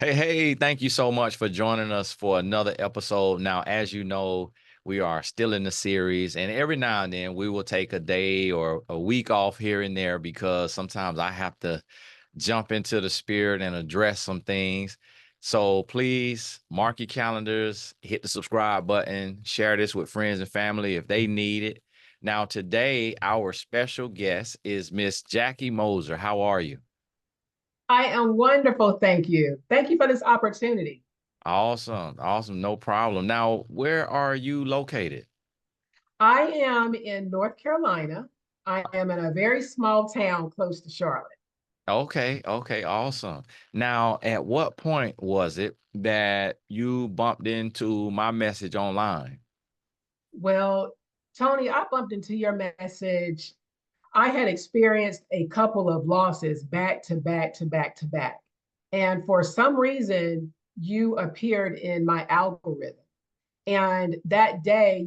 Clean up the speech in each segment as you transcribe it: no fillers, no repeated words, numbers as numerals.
Hey, thank you so much for joining us for another episode. Now, as you know, we are still in the series, and every now and then we will take a day or a week off here and there because sometimes I have to jump into the spirit and address some things. So please mark your calendars, hit the subscribe button, share this with friends and family if they need it. Now, today, our special guest is Miss Jackie Moser. How are you? I am wonderful. Thank you. Thank you for this opportunity. Awesome. Awesome. No problem. Now, where are you located? I am in North Carolina. I am in a very small town close to Charlotte. Okay. Okay. Awesome. Now, at what point was it that you bumped into my message online? Well, Tony, I bumped into your message. I had experienced a couple of losses back to back to back to back. And for some reason, you appeared in my algorithm. And that day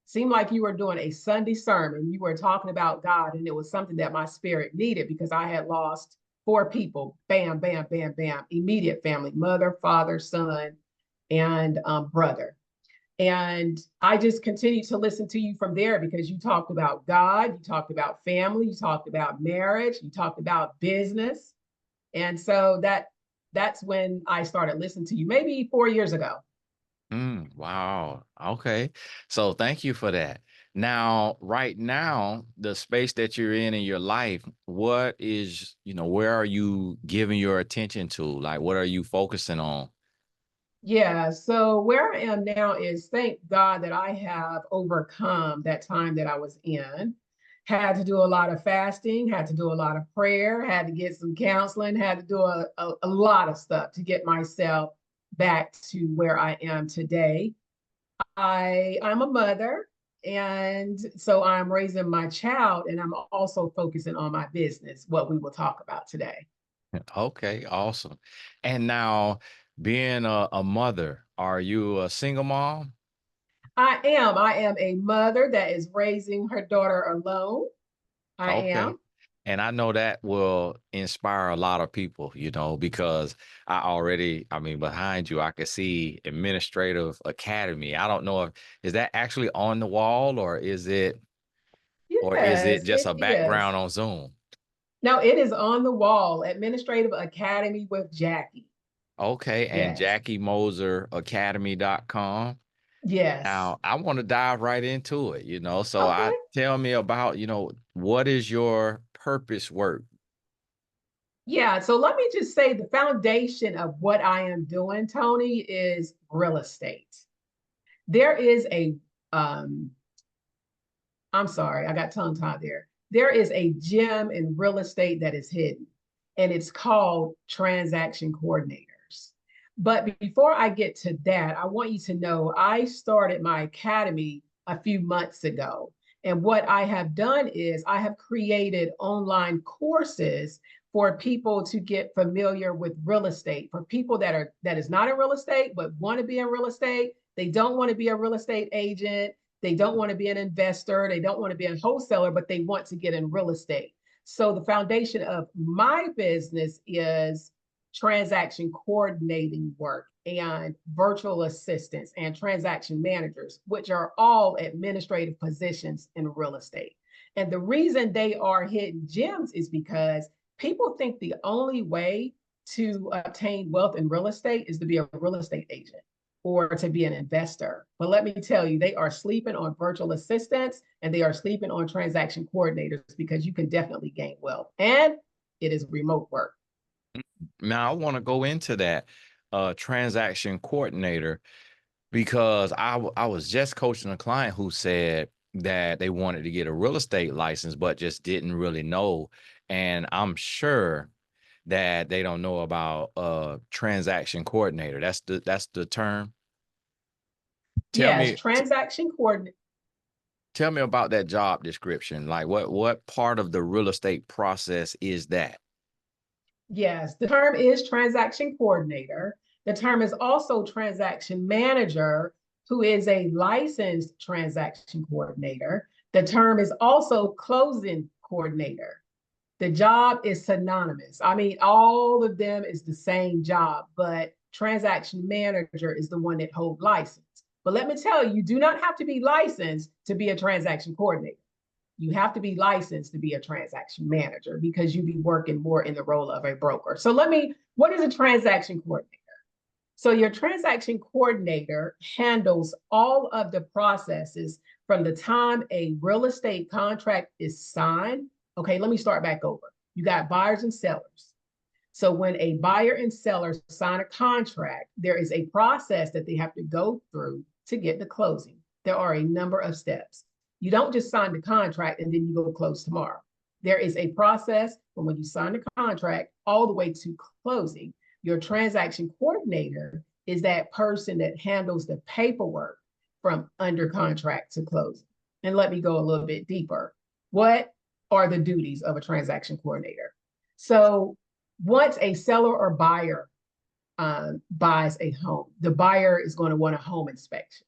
seemed like you were doing a Sunday sermon. You were talking about God, and it was something that my spirit needed because I had lost four people. Bam, bam, bam, bam. Immediate family: mother, father, son, and brother. And I just continued to listen to you from there because you talked about God, you talked about family, you talked about marriage, you talked about business. And so that's when I started listening to you, maybe 4 years ago. Wow. Okay. So thank you for that. Now, right now, the space that you're in your life, what is, where are you giving your attention to? Like, what are you focusing on? Yeah, so where I am now is thank God that I have overcome that time that I was in. Had to do a lot of fasting, had to do a lot of prayer, had to get some counseling, had to do a lot of stuff to get myself back to where I am today. I'm a mother, and so I'm raising my child, and I'm also focusing on my business, what we will talk about today. Okay, awesome. And now, being a mother, are you a single mom? I am a mother that is raising her daughter alone. I Okay. am. And I know that will inspire a lot of people, because I mean, behind you, I can see Administrative Academy. I don't know if is that actually on the wall or is it Yes, just it a is. background on Zoom? No, it is on the wall. Administrative Academy with Jackie. Okay, and Yes. JackieMoserAcademy.com. Yes. Now, I want to dive right into it. So Okay. I tell me about, what is your purpose work? Yeah. So let me just say the foundation of what I am doing, Tony, is real estate. There is a um, I'm sorry, I got tongue tied there. There is a gem in real estate that is hidden, and it's called transaction coordinators. But before I get to that, I want you to know I started my academy a few months ago. And what I have done is I have created online courses for people to get familiar with real estate, for people that is not in real estate but want to be in real estate. They don't want to be a real estate agent, they don't want to be an investor. They don't want to be a wholesaler, but they want to get in real estate. So the foundation of my business is transaction coordinating work and virtual assistants and transaction managers, which are all administrative positions in real estate. And the reason they are hidden gems is because people think the only way to obtain wealth in real estate is to be a real estate agent or to be an investor. But let me tell you, they are sleeping on virtual assistants and they are sleeping on transaction coordinators because you can definitely gain wealth. And it is remote work. Now, I want to go into that transaction coordinator because I was just coaching a client who said that they wanted to get a real estate license, but just didn't really know. And I'm sure that they don't know about transaction coordinator. That's the term. Tell Yes, me transaction coordinator. tell me about that job description. Like what part of the real estate process is that? Yes, the term is transaction coordinator. The term is also transaction manager, who is a licensed transaction coordinator. The term is also closing coordinator. The job is synonymous. I mean, all of them is the same job, but transaction manager is the one that holds license. But let me tell you, you do not have to be licensed to be a transaction coordinator. You have to be licensed to be a transaction manager because you be working more in the role of a broker. So what is a transaction coordinator? So your transaction coordinator handles all of the processes from the time a real estate contract is signed. Okay, let me start back over. You got buyers and sellers. So when a buyer and seller sign a contract, there is a process that they have to go through to get the closing. There are a number of steps. You don't just sign the contract and then you go close tomorrow. There is a process from when you sign the contract all the way to closing. Your transaction coordinator is that person that handles the paperwork from under contract to closing. And let me go a little bit deeper. What are the duties of a transaction coordinator? So once a seller or buyer buys a home, the buyer is going to want a home inspection.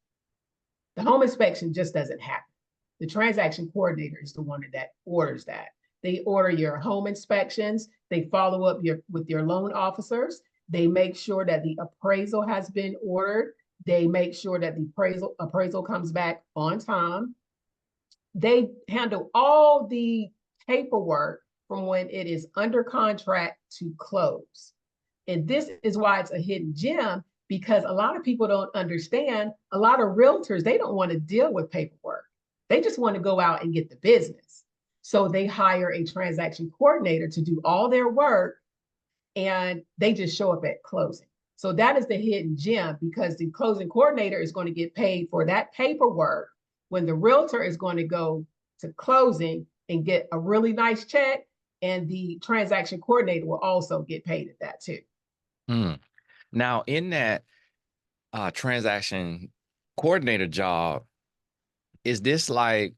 The home inspection just doesn't happen. The transaction coordinator is the one that orders that. They order your home inspections. They follow up with your loan officers. They make sure that the appraisal has been ordered. They make sure that the appraisal comes back on time. They handle all the paperwork from when it is under contract to close. And this is why it's a hidden gem, because a lot of people don't understand. A lot of realtors, they don't want to deal with paperwork. They just want to go out and get the business. So they hire a transaction coordinator to do all their work, and they just show up at closing. So that is the hidden gem, because the closing coordinator is going to get paid for that paperwork when the realtor is going to go to closing and get a really nice check, and the transaction coordinator will also get paid at that too. Now, in that transaction coordinator job, is this like,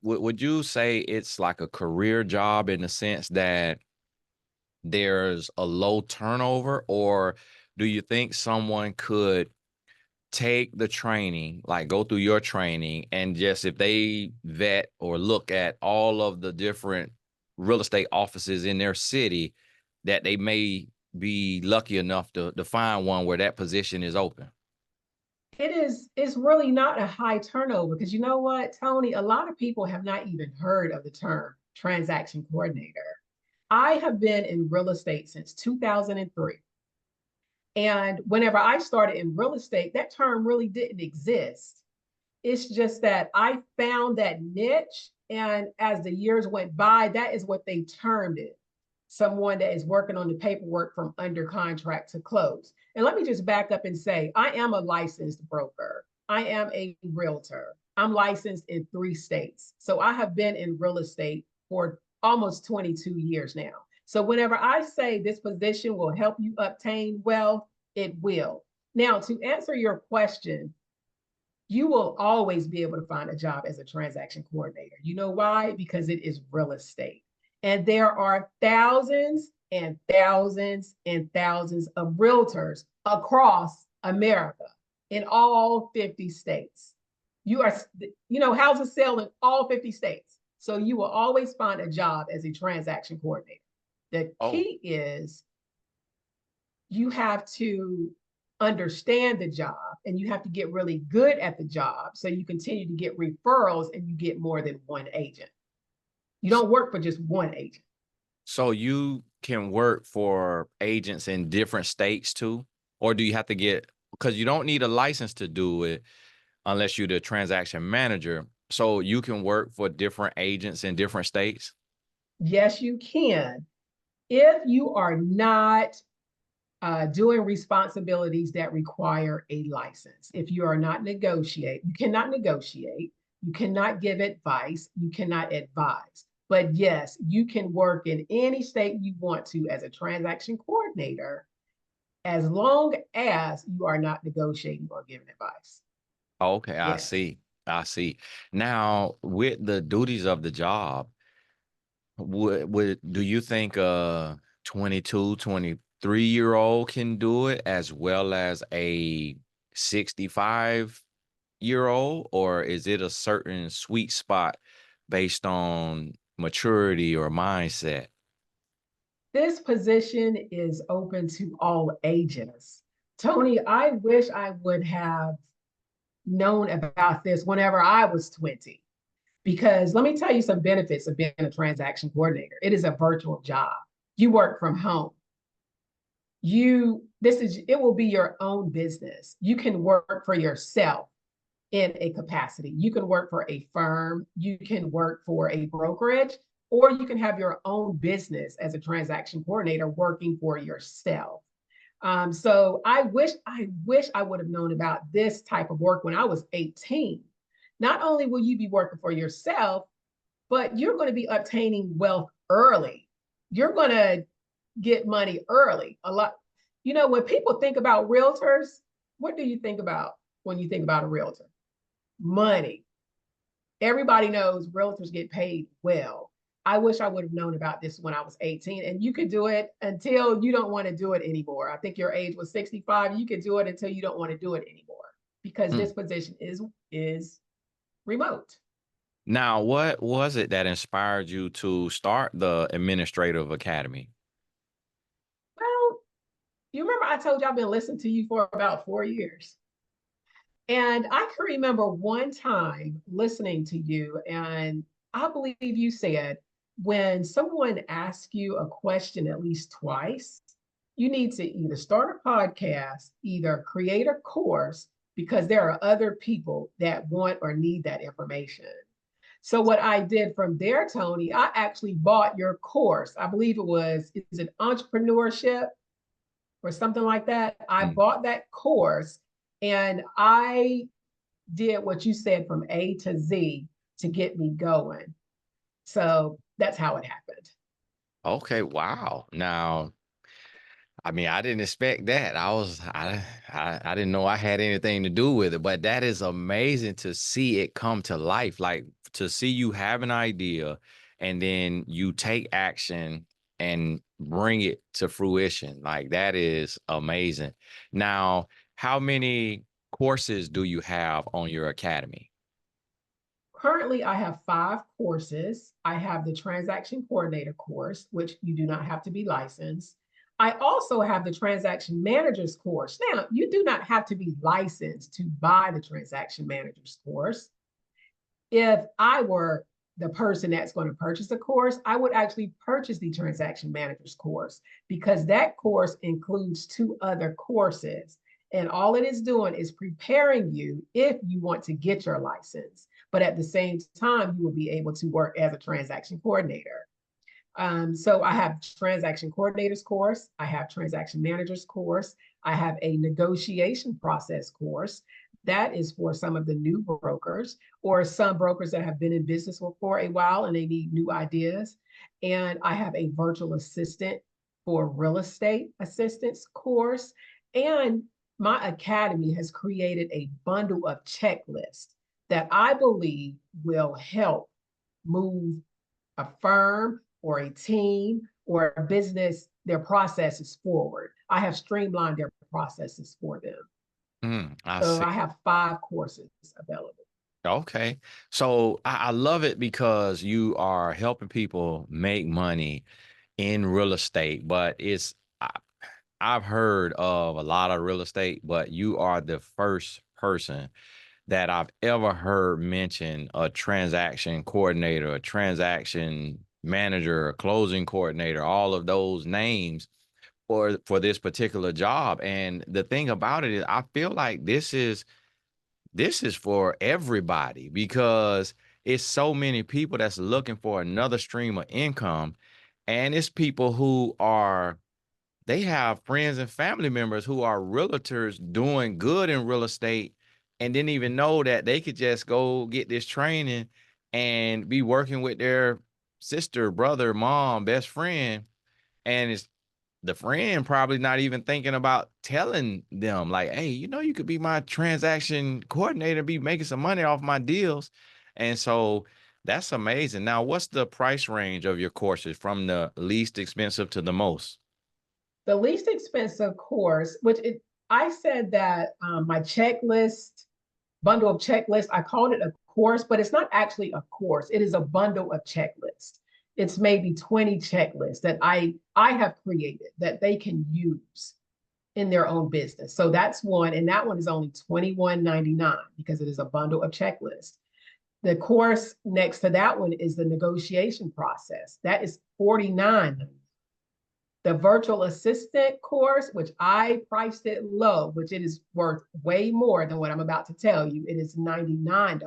would you say it's like a career job in the sense that there's a low turnover, or do you think someone could take the training, like go through your training, and just if they vet or look at all of the different real estate offices in their city, that they may be lucky enough to find one where that position is open? It's really not a high turnover, because you know what, Tony, a lot of people have not even heard of the term transaction coordinator. I have been in real estate since 2003. And whenever I started in real estate, that term really didn't exist. It's just that I found that niche. And as the years went by, that is what they termed it. Someone that is working on the paperwork from under contract to close. And let me just back up and say, I am a licensed broker. I am a realtor. I'm licensed in 3 states. So I have been in real estate for almost 22 years now. So whenever I say this position will help you obtain wealth, it will. Now, to answer your question, you will always be able to find a job as a transaction coordinator. You know why? Because it is real estate. And there are thousands and thousands and thousands of realtors across America in all 50 states. Houses sell in all 50 states. So you will always find a job as a transaction coordinator. The key is you have to understand the job, and you have to get really good at the job so you continue to get referrals and you get more than one agent. You don't work for just one agent. So you can work for agents in different states too? Or do you have to because you don't need a license to do it unless you're the transaction manager. So you can work for different agents in different states? Yes, you can. If you are not doing responsibilities that require a license, if you are not you cannot negotiate, you cannot give advice, you cannot advise. But yes, you can work in any state you want to as a transaction coordinator, as long as you are not negotiating or giving advice. Okay, I Yes. see. I see. Now, with the duties of the job, do you think a 22, 23-year-old can do it as well as a 65-year-old, or is it a certain sweet spot based on maturity or mindset? This position is open to all ages. Tony, I wish I would have known about this whenever I was 20, because let me tell you some benefits of being a transaction coordinator. It is a virtual job. You work from home. It will be your own business. You can work for yourself in a capacity. You can work for a firm, you can work for a brokerage, or you can have your own business as a transaction coordinator working for yourself. So I wish I would have known about this type of work when I was 18. Not only will you be working for yourself, but you're going to be obtaining wealth early. You're going to get money early. A lot, when people think about realtors, what do you think about when you think about a realtor? Money. Everybody knows realtors get paid well. I wish I would have known about this when I was 18, and you could do it until you don't want to do it anymore. I think your age was 65. You could do it until you don't want to do it anymore, because Mm. this position is remote. Now, what was it that inspired you to start the administrative academy? Well, you remember I told you I've been listening to you for about 4 years. And I can remember one time listening to you, and I believe you said when someone asks you a question at least twice, you need to either start a podcast, either create a course, because there are other people that want or need that information. So, what I did from there, Tony, I actually bought your course. I believe is it entrepreneurship or something like that? I Mm. bought that course and I did what you said from A to Z to get me going. So that's how it happened. Okay, wow. Now, I mean, I didn't expect that. I didn't know I had anything to do with it, but that is amazing to see it come to life. Like to see you have an idea and then you take action and bring it to fruition. Like that is amazing. Now, how many courses do you have on your academy? Currently, I have 5 courses. I have the transaction coordinator course, which you do not have to be licensed. I also have the transaction manager's course. Now, you do not have to be licensed to buy the transaction manager's course. If I were the person that's going to purchase a course, I would actually purchase the transaction manager's course, because that course includes 2 other courses. And all it is doing is preparing you if you want to get your license. But at the same time, you will be able to work as a transaction coordinator. So I have transaction coordinators course, I have transaction managers course, I have a negotiation process course. That is for some of the new brokers or some brokers that have been in business for a while and they need new ideas. And I have a virtual assistant for real estate assistance course. And my academy has created a bundle of checklists that I believe will help move a firm or a team or a business, their processes forward. I have streamlined their processes for them. I So see. I have 5 courses available. Okay. So I love it because you are helping people make money in real estate, but I've heard of a lot of real estate, but you are the first person that I've ever heard mention a transaction coordinator, a transaction manager, a closing coordinator, all of those names for this particular job. And the thing about it is I feel like this is for everybody because it's so many people that's looking for another stream of income. And it's people who are, they have friends and family members who are realtors doing good in real estate and didn't even know that they could just go get this training and be working with their sister, brother, mom, best friend. And it's the friend probably not even thinking about telling them like, hey, you could be my transaction coordinator, be making some money off my deals. And so that's amazing. Now, what's the price range of your courses from the least expensive to the most? The least expensive course, I said that my checklist, bundle of checklists, I called it a course, but it's not actually a course. It is a bundle of checklists. it's maybe 20 checklists that I have created that they can use in their own business. So that's one, and that one is only $21.99 because it is a bundle of checklists. The course next to that one is the negotiation process. That is $49. The virtual assistant course, which I priced it low, which it is worth way more than what I'm about to tell you, it is $99.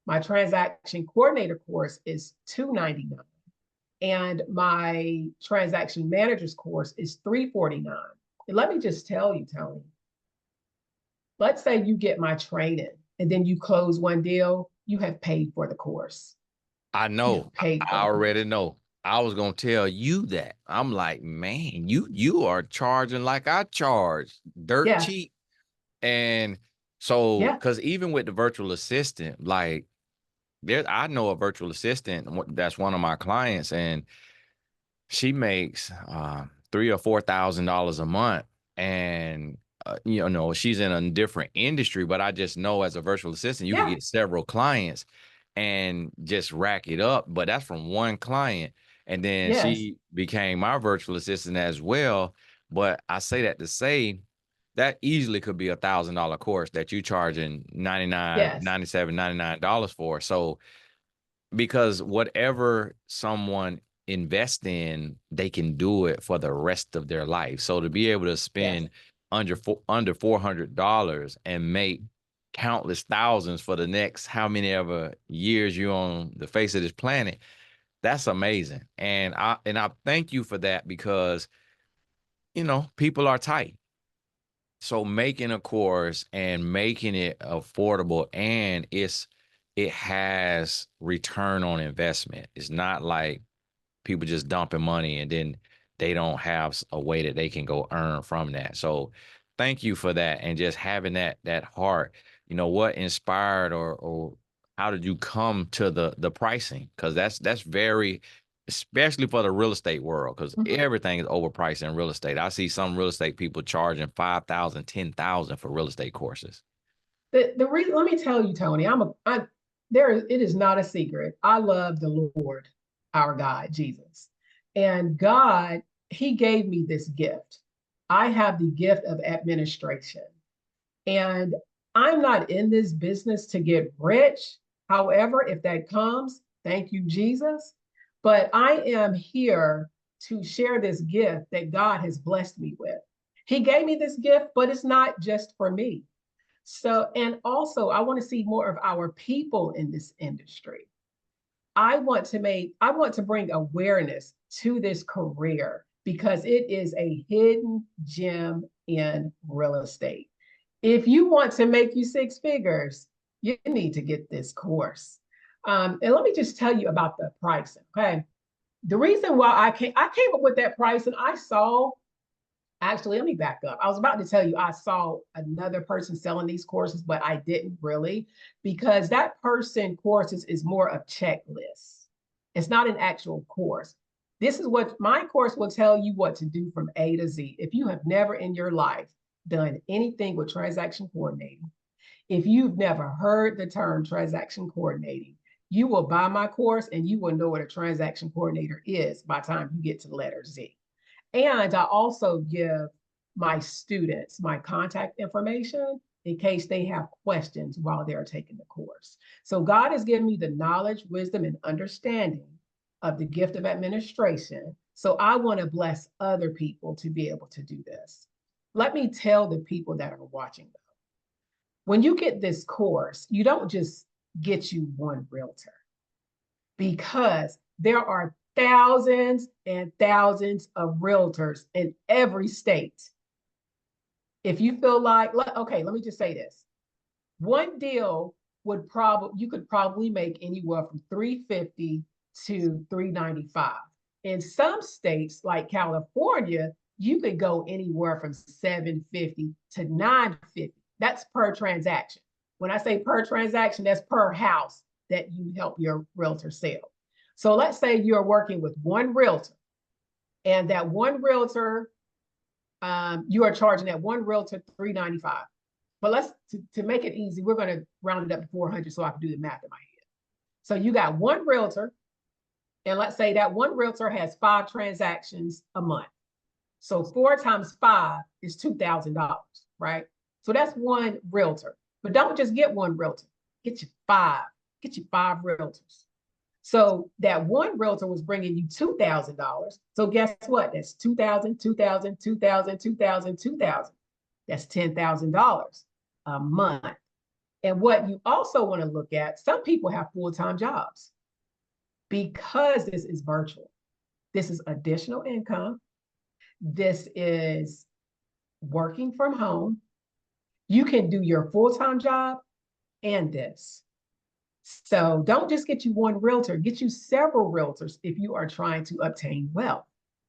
My transaction coordinator course is $299. And my transaction manager's course is $349. And let me just tell you, Tony, let's say you get my training and then you close one deal, you have paid for the course. I You know. have paid I for the already course. know. I was gonna tell you that. I'm like, man, you are charging like I charge, dirt Yeah, cheap. And so, yeah, because even with the virtual assistant, like I know a virtual assistant that's one of my clients, and she makes $3,000 or $4,000 a month, and she's in a different industry. But I just know as a virtual assistant, you could yeah, get several clients and just rack it up. But that's from one client, and then yes, she became my virtual assistant as well. But I say that to say that easily could be $1,000 course that you charging 99, yes, 97, $99 for. So because whatever someone invest in, they can do it for the rest of their life. So to be able to yes. spend under $400 and make countless thousands for the next how many ever years you're on the face of this planet, that's amazing. And I thank you for that, because people are tight. So making a course and making it affordable, and it has return on investment. It's not like people just dumping money and then they don't have a way that they can go earn from that. So thank you for that, and just having that heart. What inspired, or how did you come to the pricing? Because that's very, especially for the real estate world, because Mhm. everything is overpriced in real estate. I see some real estate people charging 5,000, 10,000 for real estate courses. The reason, let me tell you, Tony, it is not a secret. I love the Lord, our God, Jesus. And God, He gave me this gift. I have the gift of administration. And I'm not in this business to get rich. However, if that comes, thank you, Jesus. But I am here to share this gift that God has blessed me with. He gave me this gift, but it's not just for me. So, and also, I want to see more of our people in this industry. I want to bring awareness to this career because it is a hidden gem in real estate. If you want to make you six figures, you need to get this course. And let me just tell you about the pricing. Okay. The reason why I came up with that price, and I saw, actually, let me back up. I was about to tell you I saw another person selling these courses, but I didn't really, because that person courses is more of checklists. It's not an actual course. This is what my course will tell you what to do from A to Z. If you have never in your life done anything with transaction coordinating, if you've never heard the term transaction coordinating, you will buy my course and you will know what a transaction coordinator is by the time you get to the letter Z. And I also give my students my contact information in case they have questions while they're taking the course. So God has given me the knowledge, wisdom, and understanding of the gift of administration. So I want to bless other people to be able to do this. Let me tell the people that are watching though, when you get this course, you don't just get you one realtor, because there are thousands and thousands of realtors in every state. If you feel like, okay, let me just say this. One deal you could probably make anywhere from 350 to 395. In some states like California, you could go anywhere from 750 to 950. That's per transaction. When I say per transaction, that's per house that you help your realtor sell. So let's say you're working with one realtor, and that one realtor, you are charging that one realtor 395. But to make it easy, we're going to round it up to 400 so I can do the math in my head. So you got one realtor, And let's say that one realtor has 5 transactions a month. So 4 times 5 is $2,000, right? So that's one realtor. But don't just get one realtor. Get you 5. Get you 5 realtors. So that one realtor was bringing you $2,000. So guess what? That's 2,000, 2,000, 2,000, 2,000, 2,000. That's $10,000 a month. And what you also want to look at, some people have full-time jobs because this is virtual. This is additional income. This is working from home. You can do your full-time job and this. So don't just get you one realtor, get you several realtors if you are trying to obtain wealth.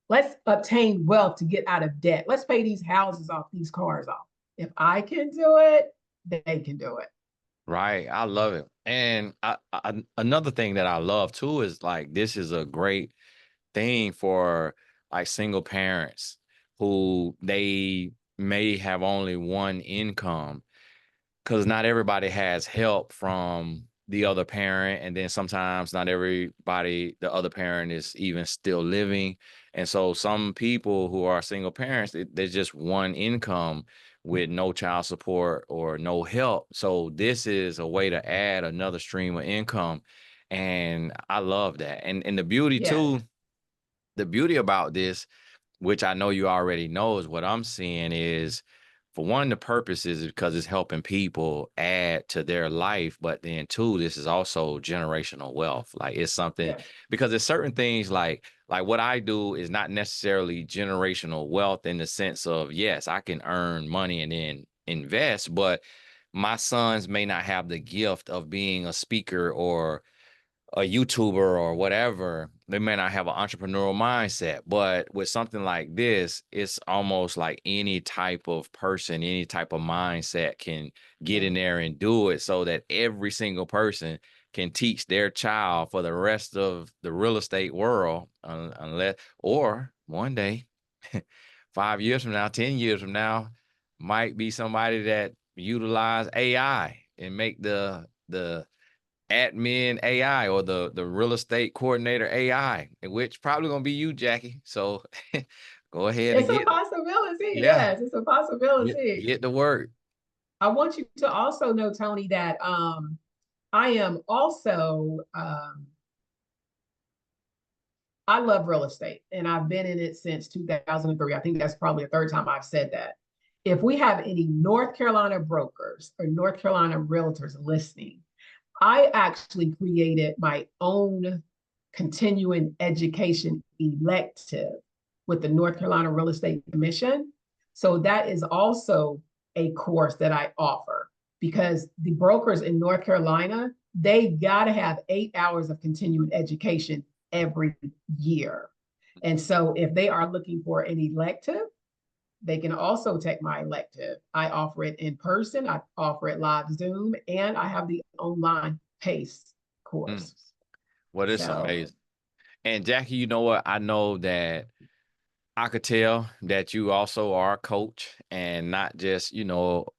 Let's obtain wealth to get out of debt. Let's pay these houses off, these cars off. If I can do it, they can do it. Right. I love it. And another thing that I love too is like this is a great thing for like single parents who they may have only one income, because not everybody has help from the other parent, and then sometimes not everybody, the other parent is even still living. And so some people who are single parents, there's just one income with no child support or no help. So this is a way to add another stream of income. And I love that. And the beauty Yes, too, the beauty about this, which I know you already know, is what I'm seeing is, for one, the purpose is because it's helping people add to their life, but then two, this is also generational wealth. Like it's something, yes, because there's certain things like what I do is not necessarily generational wealth in the sense of, yes, I can earn money and then invest, but my sons may not have the gift of being a speaker or a YouTuber or whatever. They may not have an entrepreneurial mindset, but with something like this, it's almost like any type of person, any type of mindset can get yes. in there and do it, so that every single person can teach their child for the rest of the real estate world, unless, or one day, 5 years from now, 10 years from now, might be somebody that utilize AI and make the admin AI or the real estate coordinator AI, which probably gonna be you, Jackie. So go ahead and It's a get, possibility. yeah, Yes, it's a get possibility. get the work. I want you to also know, Tony, that I am also I love real estate and I've been in it since 2003. I think that's probably the third time I've said that. If we have any North Carolina brokers or North Carolina realtors listening, I actually created my own continuing education elective with the North Carolina Real Estate Commission. So that is also a course that I offer because the brokers in North Carolina, they got to have 8 hours of continuing education every year. And so if they are looking for an elective, they can also take my elective. I offer it in person, I offer it live Zoom, and I have the online PACE Mm, course. well, it's So, amazing. And Jackie, you know what? I know that I could tell that you also are a coach, and not just,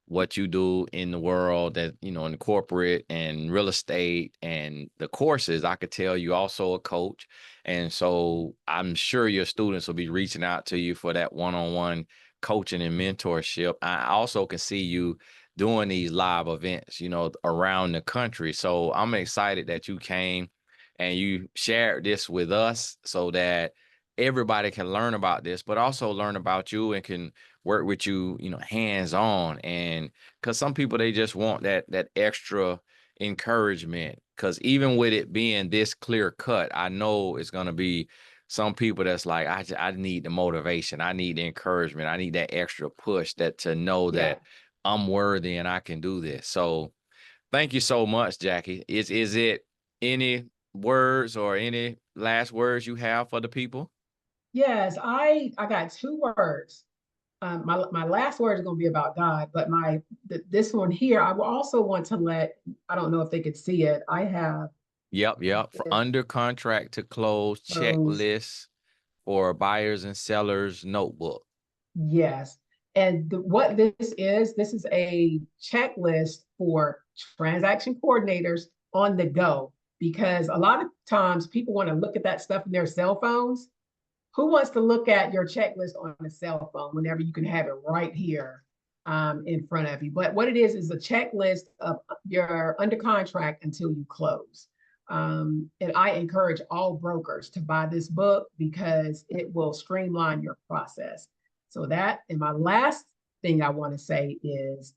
what you do in the world, that, in the corporate and real estate and the courses. I could tell you also a coach. And so I'm sure your students will be reaching out to you for that one-on-one coaching and mentorship. I also can see you doing these live events, around the country. So I'm excited that you came and you shared this with us so that everybody can learn about this, but also learn about you and can work with you, hands on. And because some people, they just want that extra encouragement. Because even with it being this clear cut, I know it's gonna be some people that's like, I need the motivation, I need the encouragement, I need that extra push, that to know yeah. that I'm worthy and I can do this. So thank you so much, Jackie. Is it any words or any last words you have for the people? Yes, I got 2 words. My last word is going to be about God, but this one here, I will also want to let, I don't know if they could see it. I have Yep. For this under contract to close closed. checklist for buyers and sellers notebook. Yes. And what this is a checklist for transaction coordinators on the go. because a lot of times people want to look at that stuff in their cell phones. Who wants to look at your checklist on a cell phone whenever you can have it right here in front of you? But what it is a checklist of your under contract until you close. And I encourage all brokers to buy this book because it will streamline your process. So that, and my last thing I want to say is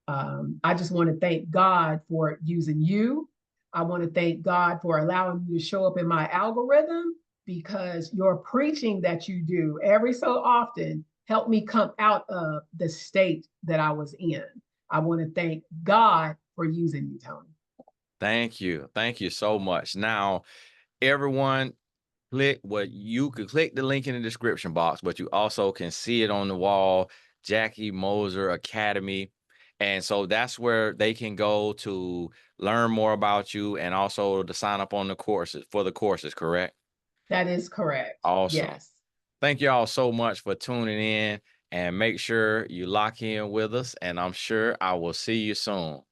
I just want to thank God for using you. I want to thank God for allowing you to show up in my algorithm, because your preaching that you do every so often helped me come out of the state that I was in. I want to thank God for using you, Tony. Thank you. Thank you so much. Now, everyone, click what you could click the link in the description box, but you also can see it on the wall, Jackie Moser Academy. And so that's where they can go to learn more about you and also to sign up on the courses for the courses, correct? That is correct. Awesome. Yes. Thank you all so much for tuning in, and make sure you lock in with us. And I'm sure I will see you soon.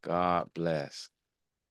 God bless.